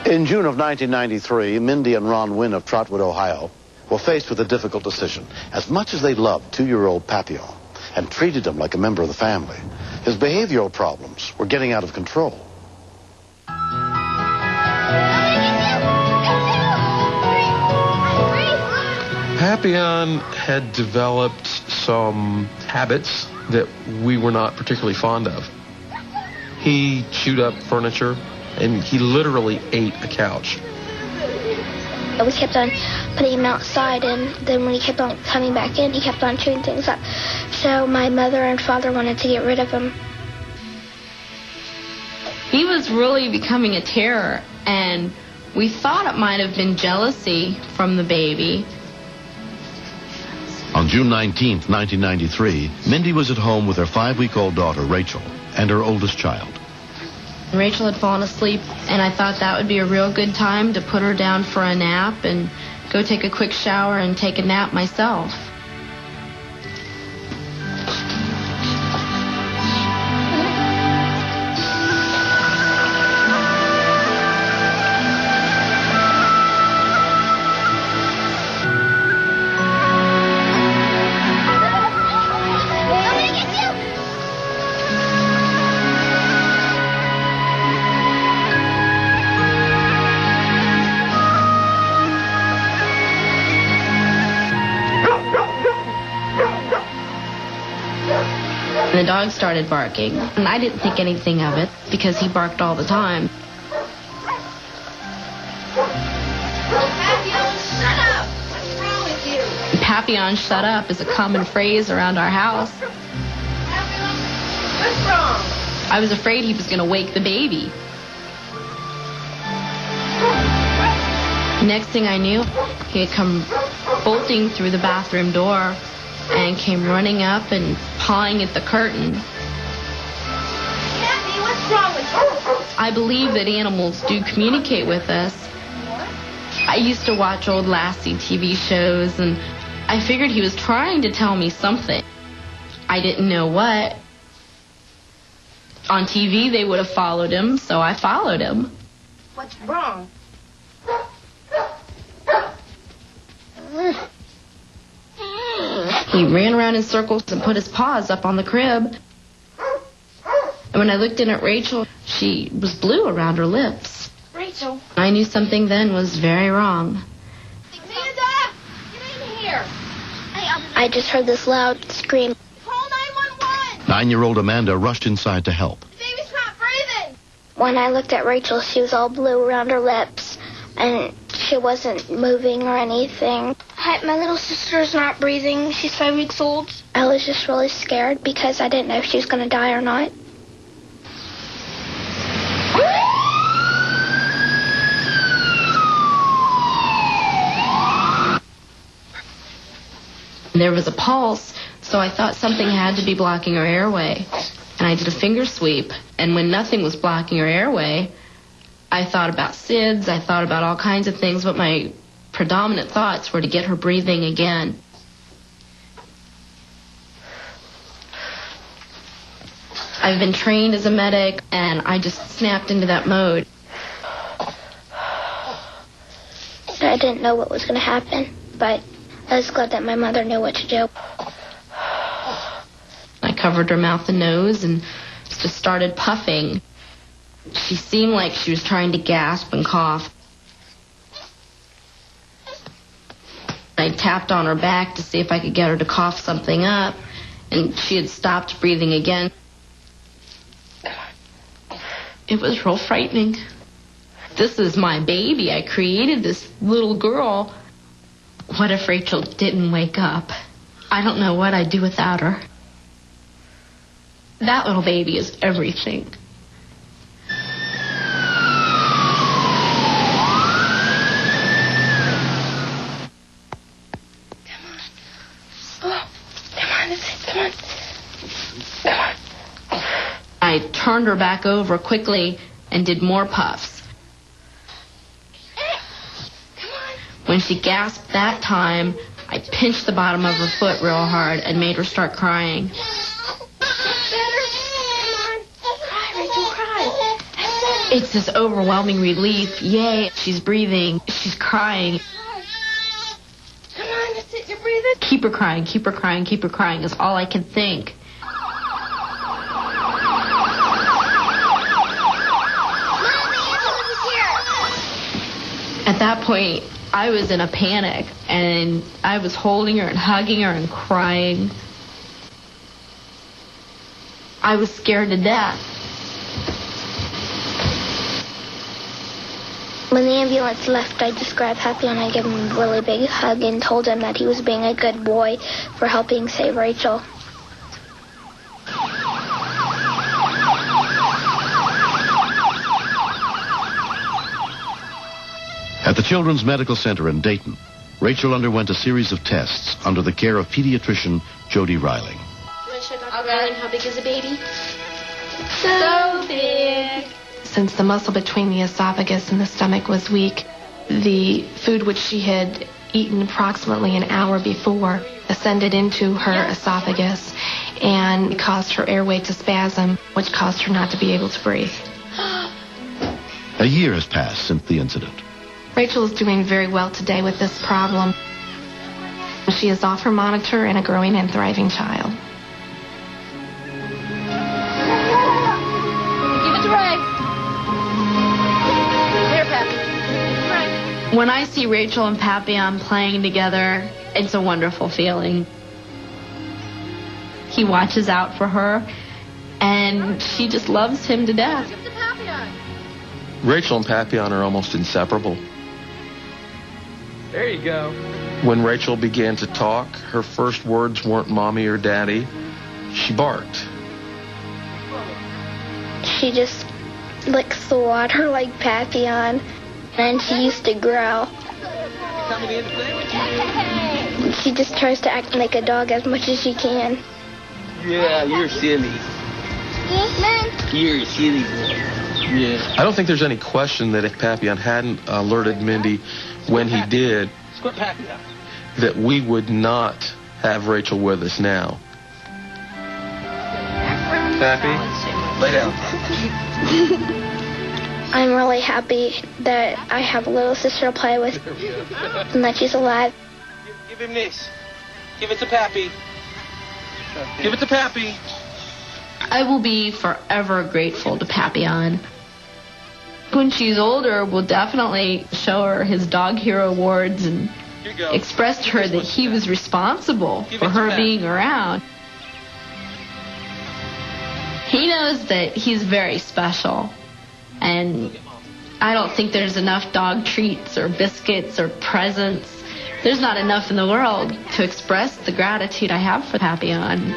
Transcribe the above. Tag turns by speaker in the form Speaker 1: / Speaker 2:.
Speaker 1: In June of 1993, Mindy and Ron Wynn of Trotwood, Ohio, were faced with a difficult decision. As much as they loved 2-year-old Papillon and treated him like a member of the family, his behavioral problems were getting out of control.
Speaker 2: Papillon had developed some habits that we were not particularly fond of. He chewed up furniture, and he literally ate a couch.
Speaker 3: We kept on putting him outside, and then when he kept on coming back in, he kept on chewing things up. So my mother and father wanted to get rid of him.
Speaker 4: He was really becoming a terror, and we thought it might have been jealousy from the baby.
Speaker 1: On June 19th, 1993, Mindy was at home with her 5-week-old daughter, Rachel, and her oldest child.
Speaker 4: Rachel had fallen asleep, and I thought that would be a real good time to put her down for a nap and go take a quick shower and take a nap myself. The dog started barking, and I didn't think anything of it because he barked all the time.
Speaker 5: Papillon, shut up! What's wrong with you?
Speaker 4: Papillon, shut up is a common phrase around our house.
Speaker 5: Papillon, what's wrong?
Speaker 4: I was afraid he was going to wake the baby. Next thing I knew, he had come bolting through the bathroom door and came running up and pawing at the curtain.
Speaker 5: Pappy, what's wrong with you?
Speaker 4: I believe that animals do communicate with us. I used to watch old Lassie TV shows, and I figured he was trying to tell me something. I didn't know what. On TV, they would have followed him, so I followed him.
Speaker 5: What's wrong?
Speaker 4: He ran around in circles and put his paws up on the crib. And when I looked in at Rachel, she was blue around her lips.
Speaker 5: Rachel.
Speaker 4: I knew something then was very wrong.
Speaker 5: Amanda! Get in here!
Speaker 3: I just heard this loud scream.
Speaker 5: Call 911!
Speaker 1: 9-year-old Amanda rushed inside to help.
Speaker 5: The baby's not breathing!
Speaker 3: When I looked at Rachel, she was all blue around her lips, and she wasn't moving or anything. My little sister's not breathing. She's 5 weeks old. I was just really scared because I didn't know if she was going to die or not.
Speaker 4: There was a pulse, so I thought something had to be blocking her airway. And I did a finger sweep, and when nothing was blocking her airway, I thought about SIDS, I thought about all kinds of things, but my predominant thoughts were to get her breathing again. I've been trained as a medic, and I just snapped into that mode.
Speaker 3: I didn't know what was going to happen, but I was glad that my mother knew what to do.
Speaker 4: I covered her mouth and nose and just started puffing. She seemed like she was trying to gasp and cough. I tapped on her back to see if I could get her to cough something up, and she had stopped breathing again. It was real frightening. This is my baby. I created this little girl. What if Rachel didn't wake up? I don't know what I'd do without her. That little baby is everything. I turned her back over quickly and did more puffs. When she gasped that time, I pinched the bottom of her foot real hard and made her start crying.
Speaker 5: Better. Come on. Cry, Rachel, cry. That's it.
Speaker 4: It's this overwhelming relief. Yay, she's breathing, she's crying.
Speaker 5: Come on, that's it, you're breathing.
Speaker 4: Keep her crying, keep her crying, keep her crying is all I can think. At that point, I was in a panic, and I was holding her and hugging her and crying. I was scared to death.
Speaker 3: When the ambulance left, I just grabbed Happy and I gave him a really big hug and told him that he was being a good boy for helping save Rachel.
Speaker 1: At the Children's Medical Center in Dayton, Rachel underwent a series of tests under the care of pediatrician Jody Riling.
Speaker 4: Riling, how big is a baby?
Speaker 5: So big.
Speaker 6: Since the muscle between the esophagus and the stomach was weak, the food which she had eaten approximately an hour before ascended into her esophagus and caused her airway to spasm, which caused her not to be able to breathe.
Speaker 1: A year has passed since the incident.
Speaker 6: Rachel is doing very well today with this problem. She is off her monitor and a growing and thriving child.
Speaker 5: Give it to Ray. Here, Pappy. Ray.
Speaker 4: When I see Rachel and Papillon playing together, it's a wonderful feeling. He watches out for her, and she just loves him to death.
Speaker 5: Give it to Papillon.
Speaker 2: Rachel and Papillon are almost inseparable.
Speaker 7: There you go.
Speaker 2: When Rachel began to talk, her first words weren't mommy or daddy. She barked.
Speaker 3: She just licks the water like Papillon, and she used to growl.
Speaker 7: Coming in sandwich.
Speaker 3: She just tries to act like a dog as much as she can.
Speaker 7: Yeah, you're silly. You're a silly boy. Yeah.
Speaker 2: I don't think there's any question that if Papillon hadn't alerted Mindy when he did,
Speaker 7: Squint Pappy out.
Speaker 2: that we would not have Rachel with us now. Pappy, lay down.
Speaker 3: I'm really happy that I have a little sister to play with and that she's alive.
Speaker 7: Give him this. Give it to Pappy. Give it to Pappy.
Speaker 4: I will be forever grateful to Papillon. When she's older, we'll definitely show her his Dog Hero Awards and
Speaker 7: Here you go.
Speaker 4: express to her that he was responsible
Speaker 7: Give
Speaker 4: for
Speaker 7: it to
Speaker 4: her
Speaker 7: Pat.
Speaker 4: being around. He knows that he's very special, and I don't think there's enough dog treats or biscuits or presents. There's not enough in the world to express the gratitude I have for Papillon.